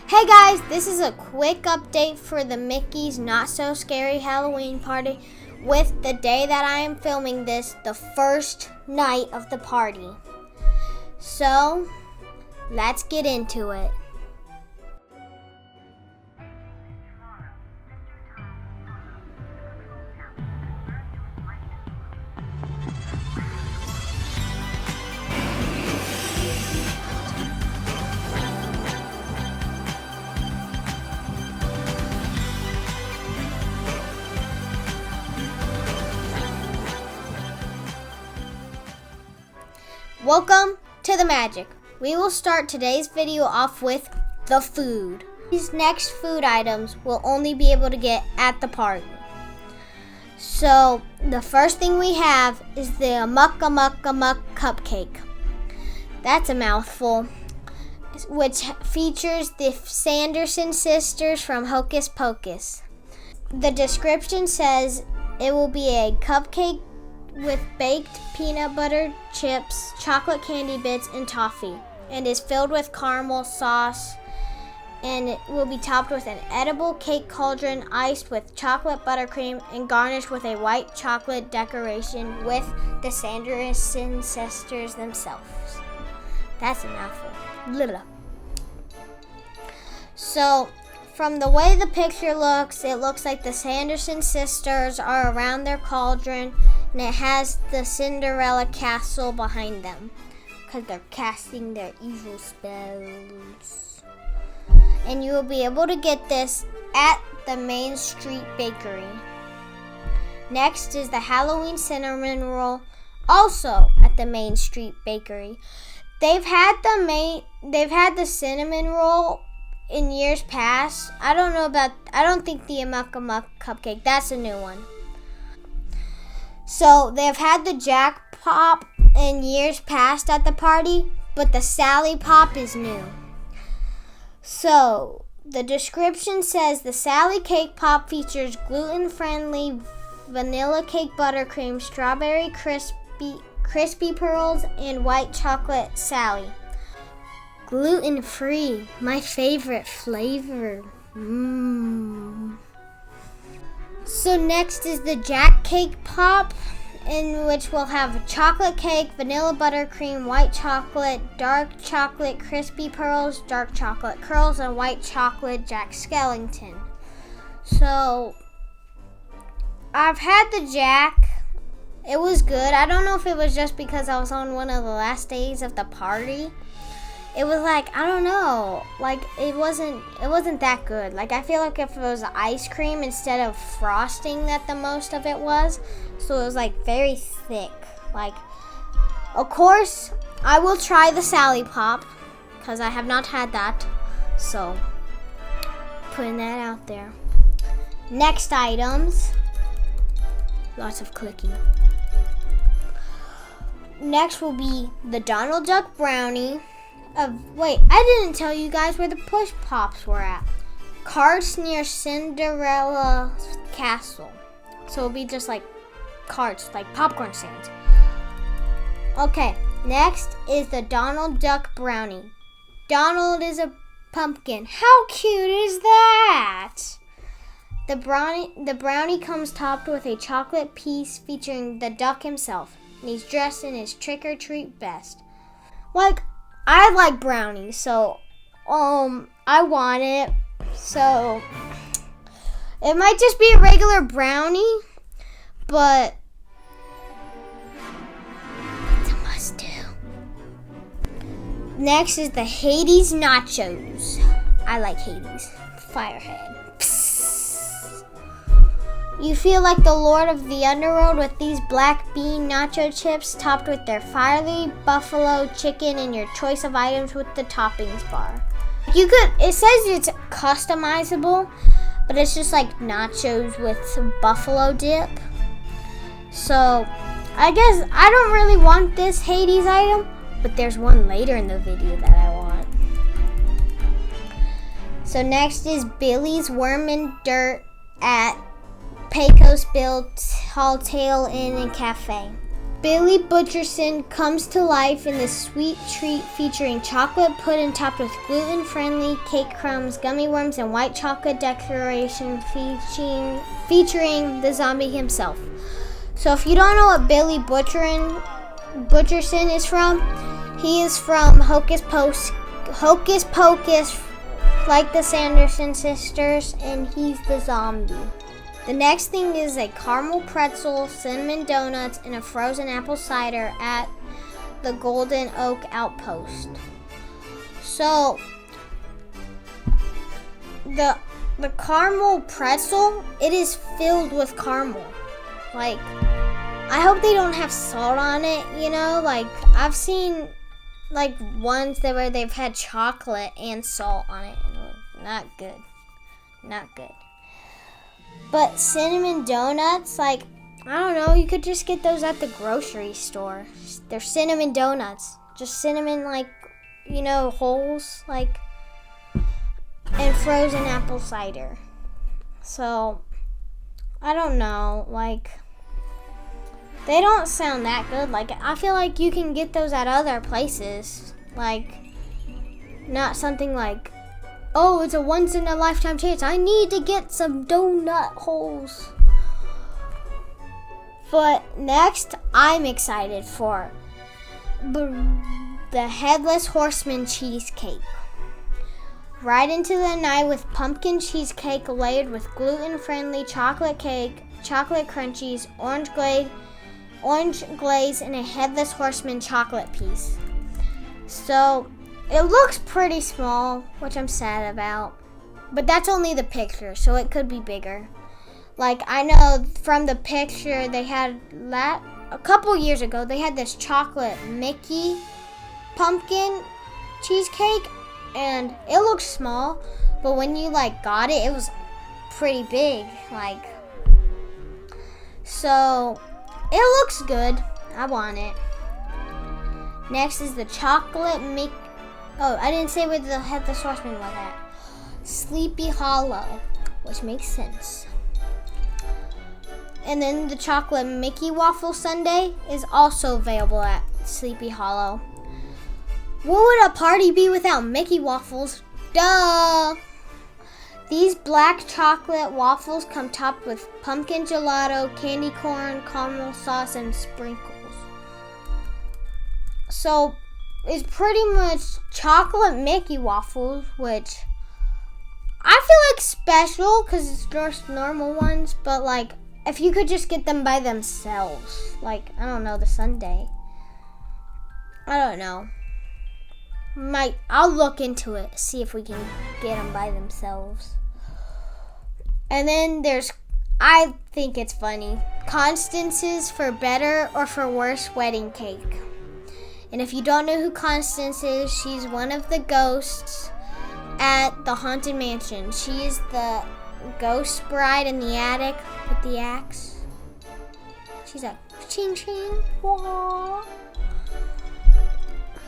Hey guys, this is a quick update for the Mickey's Not So Scary Halloween party with the day that I am filming this, the first night of the party. So, let's get into it. Welcome to the magic. We will start today's video off with the food. These next food items will only be able to get at the party. So the first thing we have is the Amuck cupcake. That's a mouthful, which features the Sanderson sisters from Hocus Pocus. The description says it will be a cupcake with baked peanut butter chips, chocolate candy bits, and toffee, and is filled with caramel sauce, and it will be topped with an edible cake cauldron iced with chocolate buttercream and garnished with a white chocolate decoration with the Sanderson sisters themselves. That's a mouthful. So, from the way the picture looks, it looks like the Sanderson sisters are around their cauldron, and it has the Cinderella castle behind them because they're casting their evil spells. And you will be able to get this at the Main Street Bakery. Next is the Halloween cinnamon roll, also at the Main Street Bakery. They've had the cinnamon roll in years past. I don't think the Amuck cupcake, that's a new one. So they've had the Jack Pop in years past at the party, but the Sally Pop is new. So the description says the Sally Cake Pop features gluten-friendly vanilla cake buttercream, strawberry crispy pearls, and white chocolate Sally. Gluten-free, my favorite flavor. So next is the Jack Cake Pop, in which we'll have chocolate cake, vanilla buttercream, white chocolate, dark chocolate, crispy pearls, dark chocolate curls, and white chocolate Jack Skellington. So I've had the Jack. It was good. I don't know if it was just because I was on one of the last days of the party. It was like, I don't know, like it wasn't that good. Like I feel like if it was ice cream instead of frosting that the most of it was. So it was like very thick. Like, of course, I will try the Sally Pop because I have not had that. So, putting that out there. Next items. Lots of clicking. Next will be the Donald Duck Brownie. Wait, I didn't tell you guys where the Push Pops were at. Carts near Cinderella's castle. So it'll be just like carts, like popcorn stands. Okay, next is the Donald Duck Brownie. Donald is a pumpkin. How cute is that? The brownie comes topped with a chocolate piece featuring the duck himself. And he's dressed in his trick-or-treat best. Like, I like brownies, so I want it. So it might just be a regular brownie, but it's a must do. Next is the Hades nachos. I like Hades. Firehead. You feel like the Lord of the Underworld with these black bean nacho chips topped with their fiery buffalo chicken and your choice of items with the toppings bar. It says it's customizable, but it's just like nachos with some buffalo dip. So, I guess I don't really want this Hades item, but there's one later in the video that I want. So next is Billy's Worm and Dirt at Pecos Bill Tall Tale Inn and Cafe. Billy Butcherson comes to life in this sweet treat featuring chocolate pudding topped with gluten-friendly cake crumbs, gummy worms, and white chocolate decoration featuring the zombie himself. So if you don't know what Billy Butcherson is from, he is from Hocus Pocus, like the Sanderson sisters, and he's the zombie. The next thing is a caramel pretzel, cinnamon donuts, and a frozen apple cider at the Golden Oak Outpost. So, the caramel pretzel, it is filled with caramel. Like, I hope they don't have salt on it, you know? Like, I've seen, like, ones where they've had chocolate and salt on it. Not good. Not good. But cinnamon donuts, like, I don't know, you could just get those at the grocery store. They're cinnamon donuts. Just cinnamon, like, you know, holes, like, and frozen apple cider. So, I don't know, like, they don't sound that good. Like, I feel like you can get those at other places. Like, not something like, oh, it's a once-in-a-lifetime chance. I need to get some donut holes. But next, I'm excited for the Headless Horseman cheesecake. Ride into the night with pumpkin cheesecake layered with gluten-friendly chocolate cake, chocolate crunchies, orange glaze, and a Headless Horseman chocolate piece. So, it looks pretty small, which I'm sad about. But that's only the picture, so it could be bigger. Like, I know from the picture they had a couple years ago, they had this chocolate Mickey pumpkin cheesecake, and it looked small, but when you, like, got it, it was pretty big, like. So, it looks good. I want it. Next is the chocolate Mickey. Oh, I didn't say where the Headless Horseman was at. Sleepy Hollow, which makes sense. And then the chocolate Mickey waffle sundae is also available at Sleepy Hollow. What would a party be without Mickey waffles? Duh! These black chocolate waffles come topped with pumpkin gelato, candy corn, caramel sauce, and sprinkles. So, it's pretty much chocolate Mickey waffles, which I feel like special because it's just normal ones, but like if you could just get them by themselves, like, I don't know, the sundae. I don't know. I'll look into it, see if we can get them by themselves. And then I think it's funny, Constance's for better or for worse wedding cake. And if you don't know who Constance is, she's one of the ghosts at the Haunted Mansion. She is the ghost bride in the attic with the axe. She's like, ching ching, wah.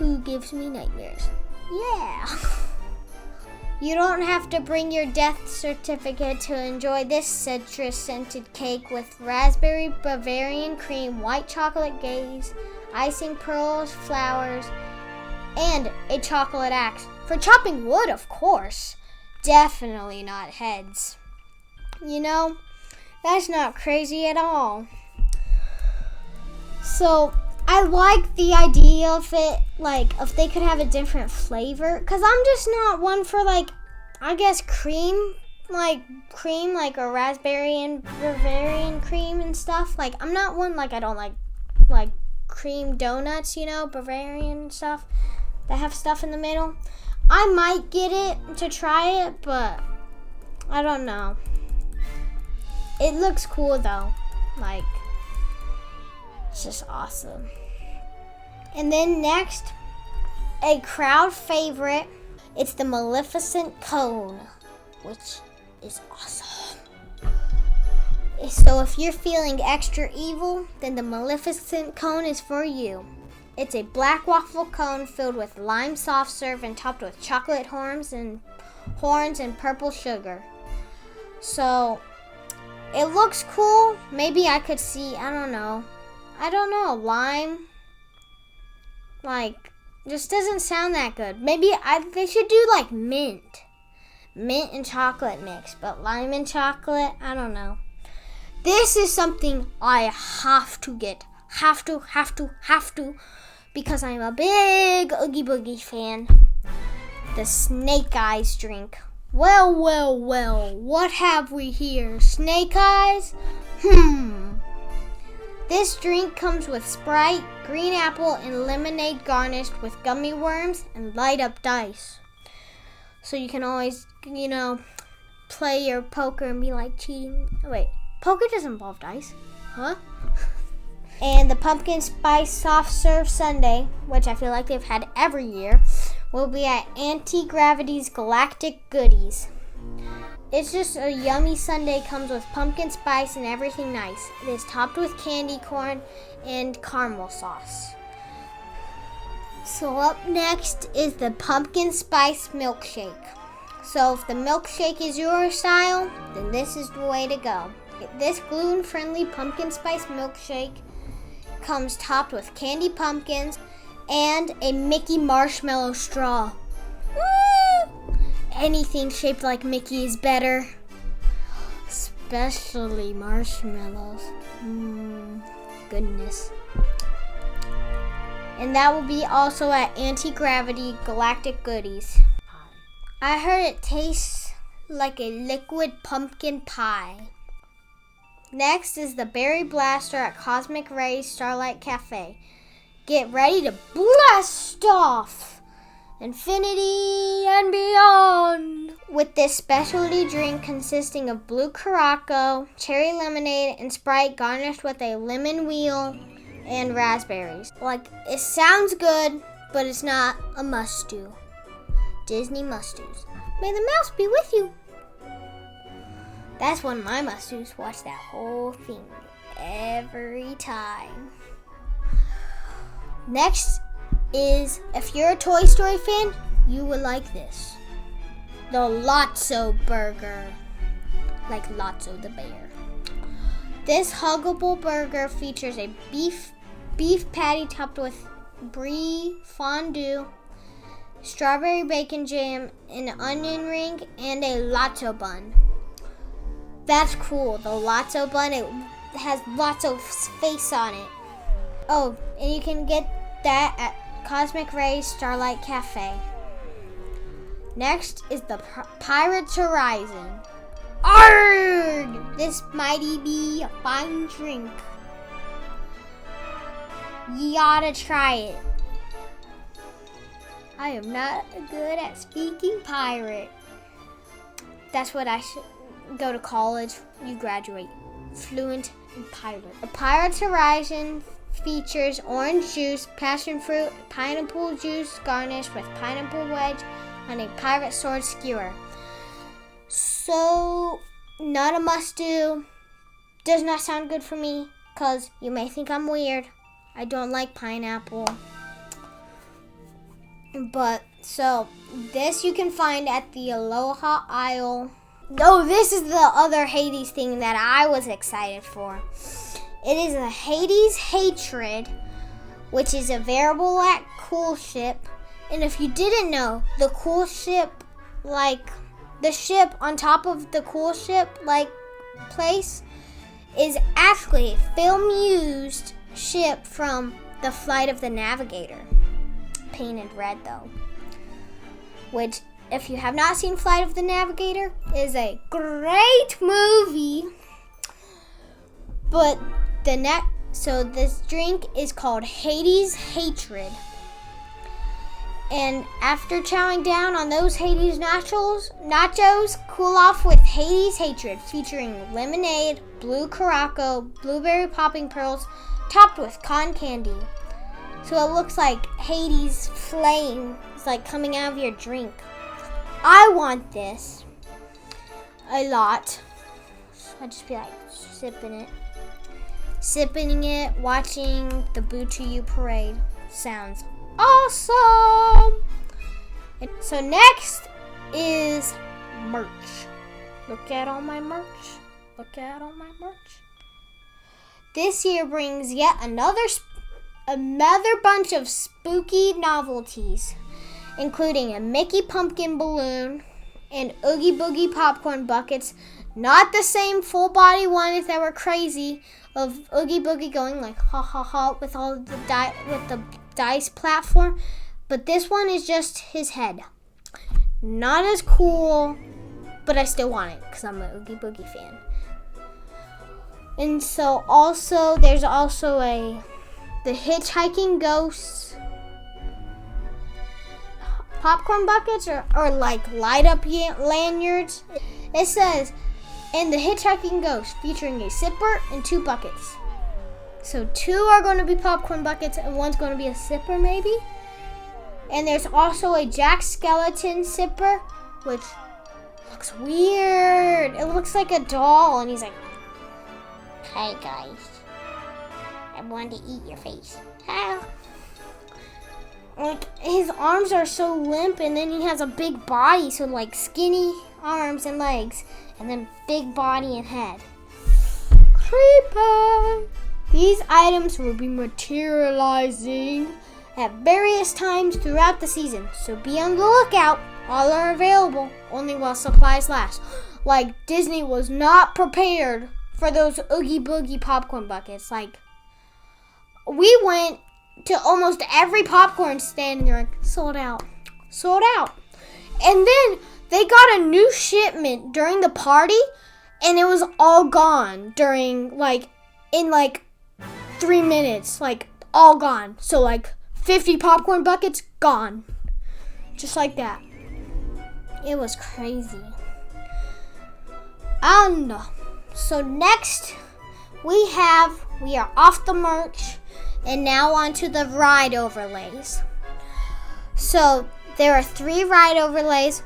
Who gives me nightmares? Yeah. You don't have to bring your death certificate to enjoy this citrus-scented cake with raspberry Bavarian cream, white chocolate glaze, icing, pearls, flowers, and a chocolate axe. For chopping wood, of course. Definitely not heads. You know, that's not crazy at all. So, I like the idea of it, like, if they could have a different flavor. Because I'm just not one for, like, I guess cream, like a raspberry and Bavarian cream and stuff. Like, I'm not one, like, I don't like cream donuts, you know, Bavarian and stuff that have stuff in the middle. I might get it to try it, but I don't know. It looks cool though. Like, it's just awesome. And then next, a crowd favorite. It's the Maleficent Cone, which is awesome. So if you're feeling extra evil, then the Maleficent Cone is for you. It's a black waffle cone filled with lime soft serve and topped with chocolate horns and purple sugar. So, it looks cool. Maybe I could see, I don't know. I don't know, lime. Like, just doesn't sound that good. Maybe they should do like mint. Mint and chocolate mix, but lime and chocolate, I don't know. This is something I have to get. Have to. Because I'm a big Oogie Boogie fan. The Snake Eyes drink. Well, what have we here? Snake Eyes? This drink comes with Sprite, green apple, and lemonade garnished with gummy worms and light up dice. So you can always, play your poker and be like cheating. Wait, poker doesn't involve dice. Huh? And the pumpkin spice soft serve sundae, which I feel like they've had every year, will be at Anti-Gravity's Galactic Goodies. It's just a yummy sundae, comes with pumpkin spice and everything nice. It is topped with candy corn and caramel sauce. So up next is the pumpkin spice milkshake. So if the milkshake is your style, then this is the way to go. This gluten-friendly pumpkin spice milkshake comes topped with candy pumpkins and a Mickey marshmallow straw. Woo! Anything shaped like Mickey is better. Especially marshmallows. Goodness. And that will be also at Anti-Gravity Galactic Goodies. I heard it tastes like a liquid pumpkin pie. Next is the Berry Blaster at Cosmic Rays Starlight Cafe. Get ready to blast off infinity and beyond with this specialty drink consisting of blue Curaçao, cherry lemonade, and Sprite garnished with a lemon wheel and raspberries. Like, it sounds good, but it's not a must-do. Disney must-dos. May the mouse be with you. That's one of my must-dos. Watch that whole thing every time. Next is, if you're a Toy Story fan, you will like this. The Lotso Burger. Like Lotso the bear. This huggable burger features a beef patty topped with brie fondue, strawberry bacon jam, an onion ring, and a Lotso bun. That's cool. The Lotso bun, it has Lotso's face on it. Oh, and you can get that at Cosmic Rays Starlight Cafe. Next is the Pirates Horizon. Arrgh! This mighty be a fine drink. You oughta try it. I am not good at speaking pirate. That's what I should go to college. You graduate fluent in pirate. The Pirates Horizon features orange juice, passion fruit, pineapple juice garnished with pineapple wedge on a pirate sword skewer. So, not a must-do. Does not sound good for me, because you may think I'm weird. I don't like pineapple. But, so, this you can find at the Aloha aisle. No, this is the other Hades thing that I was excited for. It is a Hades Hatred, which is available at Cool Ship. And if you didn't know, the Cool Ship, like, the ship on top of the Cool Ship, like, place, is actually a film-used ship from the Flight of the Navigator. Painted red, though. Which, if you have not seen Flight of the Navigator, is a great movie. But so this drink is called Hades Hatred. And after chowing down on those Hades nachos, cool off with Hades Hatred, featuring lemonade, blue Curaçao, blueberry popping pearls, topped with cotton candy. So it looks like Hades flame is like coming out of your drink. I want this a lot. I'd just be like sipping it, watching the Boo to You parade. Sounds awesome. And so next is merch. Look at all my merch. this year brings yet another bunch of spooky novelties, including a Mickey pumpkin balloon and Oogie Boogie popcorn buckets. Not the same full body ones that were crazy of Oogie Boogie going like ha ha ha with all the dice platform, but this one is just his head. Not as cool, but I still want it because I'm an Oogie Boogie fan. And so there's also the hitchhiking ghosts popcorn buckets or like light up lanyards. It says, and the hitchhiking ghost featuring a sipper and 2 buckets. So 2 are going to be popcorn buckets and 1's going to be a sipper maybe. And there's also a Jack Skeleton sipper, which looks weird. It looks like a doll, and he's like, "Hi guys, I want to eat your face." Like his arms are so limp, and then he has a big body, so like skinny arms and legs, and then big body and head. Creepy. These items will be materializing at various times throughout the season, so be on the lookout. All are available only while supplies last. Like, Disney was not prepared for those Oogie Boogie popcorn buckets. Like, we went to almost every popcorn stand and they're like, sold out. And then they got a new shipment during the party and it was all gone in 3 minutes, all gone. So 50 popcorn buckets gone. Just like that. It was crazy. And so next we are off the merch and now on to the ride overlays. So there are 3 ride overlays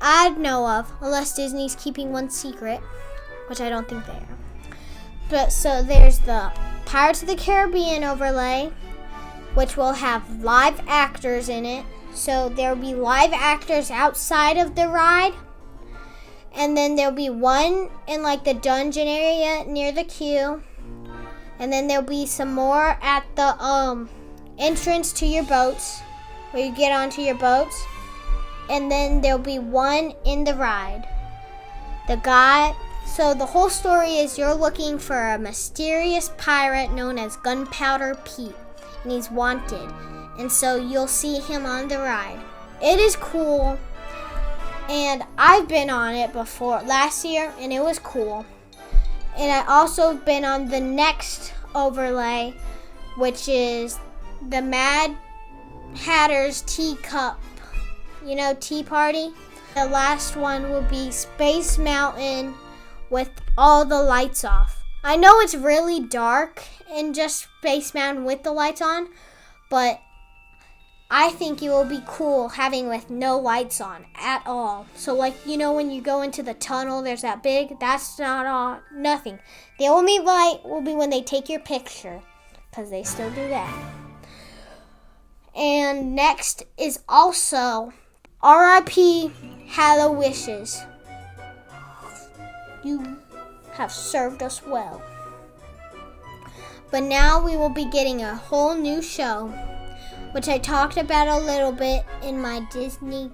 I know of, unless Disney's keeping one secret, which I don't think they are. But so there's the Pirates of the Caribbean overlay, which will have live actors in it. So there'll be live actors outside of the ride. And then there'll be one in the dungeon area near the queue. And then there'll be some more at the entrance to your boats, where you get onto your boats. And then there'll be one in the ride. So the whole story is you're looking for a mysterious pirate known as Gunpowder Pete. And he's wanted. And so you'll see him on the ride. It is cool. And I've been on it before last year, and it was cool. And I also been on the next overlay, which is the Mad Hatter's Teacup. You know, tea party. The last one will be Space Mountain with all the lights off. I know it's really dark in just Space Mountain with the lights on, but I think it will be cool having with no lights on at all. So when you go into the tunnel, there's that's nothing. The only light will be when they take your picture, because they still do that. And next is also R.I.P. Hallow Wishes. You have served us well. But now we will be getting a whole new show, which I talked about a little bit in my Disney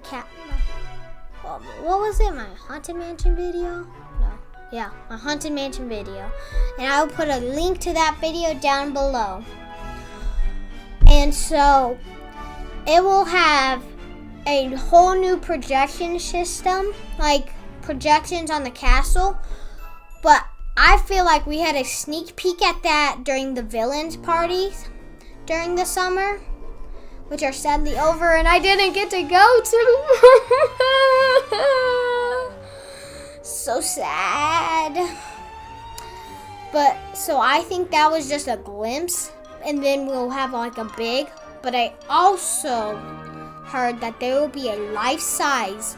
what was it? My Haunted Mansion video? No. Yeah, my Haunted Mansion video. And I will put a link to that video down below. And so it will have a whole new projection system, projections on the castle. But I feel like we had a sneak peek at that during the villains parties during the summer, which are sadly over, and I didn't get to go to. So sad. But so I think that was just a glimpse, and then we'll have a big. But I also heard that there will be a life-size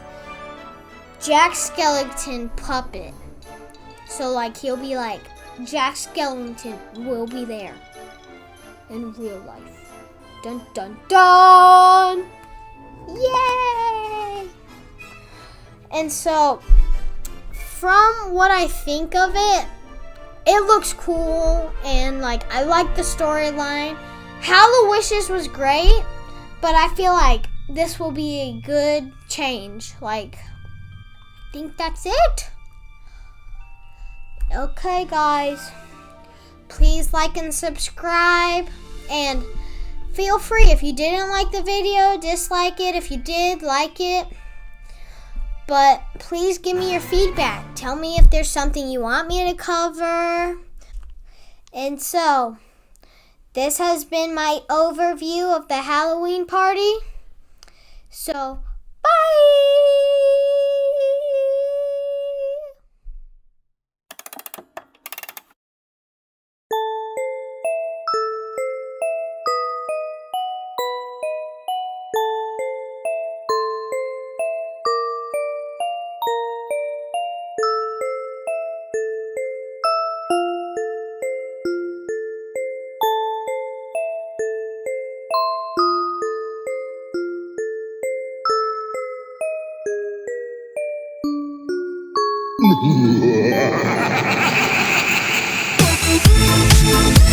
Jack Skellington puppet. So he'll be Jack Skellington will be there in real life. Dun dun dun! Yay! And so, from what I think of it, it looks cool, and like I like the storyline. How the Wishes was great, but I feel like this will be a good change. Like, I think that's it. Okay, guys. Please like and subscribe, and feel free, if you didn't like the video, dislike it. If you did, like it. But please give me your feedback. Tell me if there's something you want me to cover. And so, this has been my overview of the Halloween party. So, bye! Yeah.